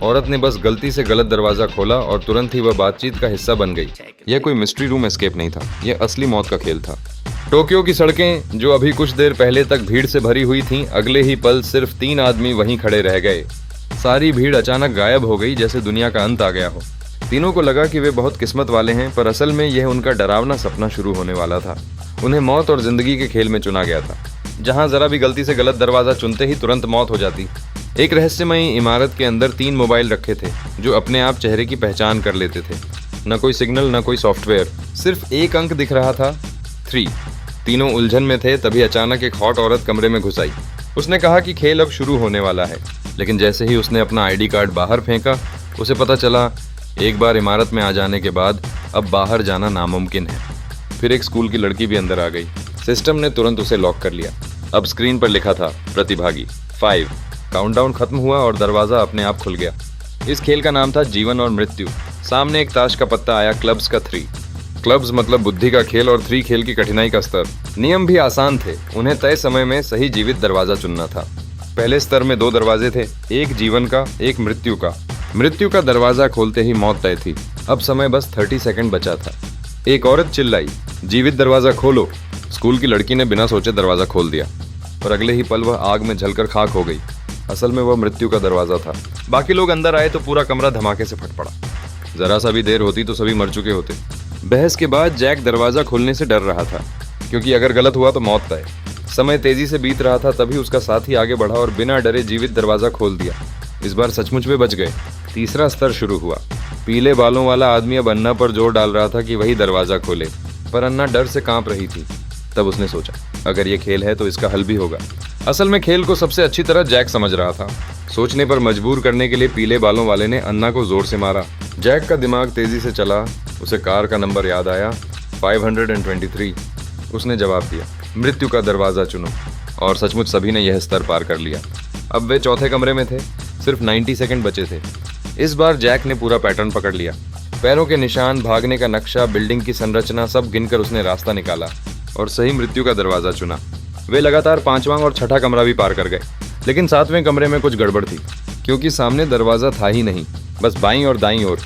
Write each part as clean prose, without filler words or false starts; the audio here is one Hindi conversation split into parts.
औरत ने बस गलती से गलत दरवाजा खोला और तुरंत ही वह बातचीत का हिस्सा बन गई। यह कोई मिस्ट्री रूम एस्केप नहीं था, यह असली मौत का खेल था। टोक्यो की सड़कें जो अभी कुछ देर पहले तक भीड़ से भरी हुई थीं, अगले ही पल सिर्फ 3 आदमी वहीं खड़े रह गए। सारी भीड़ अचानक गायब हो गई, जैसे दुनिया का अंत आ गया हो। तीनों को लगा कि वे बहुत किस्मत वाले हैं, पर असल में यह उनका डरावना सपना शुरू होने वाला था। उन्हें मौत और जिंदगी के खेल में चुना गया था, जहां जरा भी गलती से गलत दरवाजा चुनते ही तुरंत मौत हो जाती। एक रहस्यमयी इमारत के अंदर 3 मोबाइल रखे थे, जो अपने आप चेहरे की पहचान कर लेते थे। न कोई सिग्नल, न कोई सॉफ्टवेयर, सिर्फ एक अंक दिख रहा था, 3। तीनों उलझन में थे, तभी अचानक एक हॉट औरत कमरे में घुस आई। उसने कहा कि खेल अब शुरू होने वाला है, लेकिन जैसे ही उसने अपना आईडी कार्ड बाहर फेंका, उसे पता चला एक बार इमारत में आ जाने के बाद अब बाहर जाना नामुमकिन है। फिर एक स्कूल की लड़की भी अंदर आ गई। सिस्टम ने तुरंत उसे लॉक कर लिया। अब स्क्रीन पर लिखा था प्रतिभागी 5। काउंटडाउन खत्म हुआ और दरवाजा अपने आप खुल गया। इस खेल का नाम था जीवन और मृत्यु। सामने एक ताश का पत्ता आया, क्लब्स का 3। क्लब्स मतलब बुद्धि का खेल और 3 खेल की कठिनाई का स्तर। नियम भी आसान थे, उन्हें तय समय में सही जीवित दरवाजा चुनना था। पहले स्तर में 2 दरवाजे थे, एक जीवन का, एक मृत्यु का। मृत्यु का दरवाजा खोलते ही मौत तय थी। अब समय बस 30 सेकंड बचा था। एक औरत चिल्लाई, जीवित दरवाजा खोलो। स्कूल की लड़की ने बिना सोचे दरवाजा खोल दिया, और अगले ही पल वह आग में जलकर खाक हो गई। असल में वह मृत्यु का दरवाजा था। बाकी लोग अंदर आए तो पूरा कमरा धमाके से फट पड़ा। जरा सा भी देर होती तो सभी मर चुके होते। बहस के बाद जैक दरवाजा खोलने से डर रहा था, क्योंकि अगर गलत हुआ तो मौत तय। समय तेजी से बीत रहा था, तभी उसका साथी आगे बढ़ा और बिना डरे जीवित दरवाजा खोल दिया। इस बार सचमुच वे बच गए। तीसरा स्तर शुरू हुआ। पीले बालों वाला आदमी अब अन्ना पर जोर डाल रहा था कि वही दरवाजा खोले, पर अन्ना डर से कांप रही थी। तब उसने सोचा, अगर ये खेल है तो इसका हल भी होगा। असल में खेल को सबसे अच्छी तरह जैक समझ रहा था। सोचने पर मजबूर करने के लिए पीले बालों वाले ने अन्ना को जोर से मारा। जैक का दिमाग तेजी से चला। उसे कार का नंबर याद आया, 523। उसने जवाब दिया, मृत्यु का दरवाजा चुनो। और सचमुच सभी ने यह स्तर पार कर लिया। अब वे चौथे कमरे में थे। सिर्फ 90 सेकंड बचे थे। इस बार जैक ने पूरा पैटर्न पकड़ लिया। पैरों के निशान, भागने का नक्शा, बिल्डिंग की संरचना, सब गिनकर उसने रास्ता निकाला और सही मृत्यु का दरवाजा चुना। वे लगातार 5वां और 6ठा कमरा भी पार कर गए, लेकिन 7वें कमरे में कुछ गड़बड़ थी, क्योंकि सामने दरवाजा था ही नहीं, बस बाईं और दाईं ओर।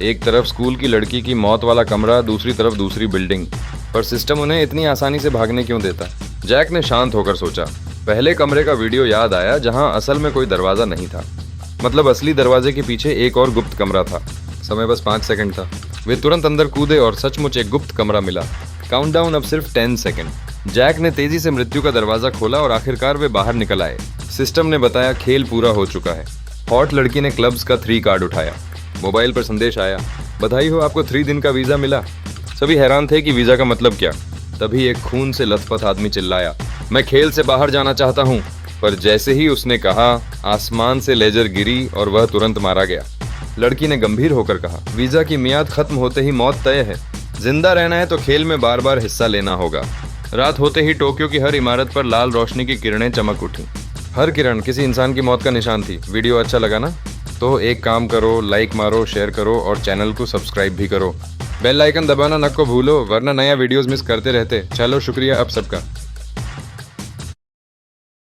एक तरफ स्कूल की लड़की की मौत वाला कमरा, दूसरी तरफ दूसरी बिल्डिंग। पर सिस्टम उन्हें इतनी आसानी से भागने क्यों देता? जैक ने शांत होकर सोचा। पहले कमरे का वीडियो याद आया, जहां असल में कोई दरवाजा नहीं था। मतलब असली दरवाजे के पीछे एक और गुप्त कमरा था। समय बस 5 सेकंड था। वे तुरंत अंदर कूदे और सचमुच एक गुप्त कमरा मिला। काउंटडाउन अब सिर्फ 10 सेकंड। जैक ने तेजी से मृत्यु का दरवाजा खोला और आखिरकार वे बाहर निकल आए। सिस्टम ने बताया खेल पूरा हो चुका है। हॉट लड़की ने क्लब्स का 3 कार्ड उठाया। मोबाइल पर संदेश आया, बधाई हो, आपको 3 दिन का वीजा मिला। सभी हैरान थे कि वीजा का मतलब क्या। तभी एक खून से लथपथ आदमी चिल्लाया, मैं खेल से बाहर जाना चाहता हूँ। पर जैसे ही उसने कहा, आसमान से लेजर गिरी और वह तुरंत मारा गया। लड़की ने गंभीर होकर कहा, वीजा की मियाद खत्म होते ही मौत तय है। जिंदा रहना है तो खेल में बार बार हिस्सा लेना होगा। रात होते ही टोक्यो की हर इमारत पर लाल रोशनी की किरणें चमक उठी। हर किरण किसी इंसान की मौत का निशान थी। वीडियो अच्छा लगा ना? तो एक काम करो, लाइक मारो, शेयर करो और चैनल को सब्सक्राइब भी करो। बेल आइकन दबाना न को भूलो, वरना नया वीडियोस मिस करते रहते। चलो शुक्रिया अब सबका।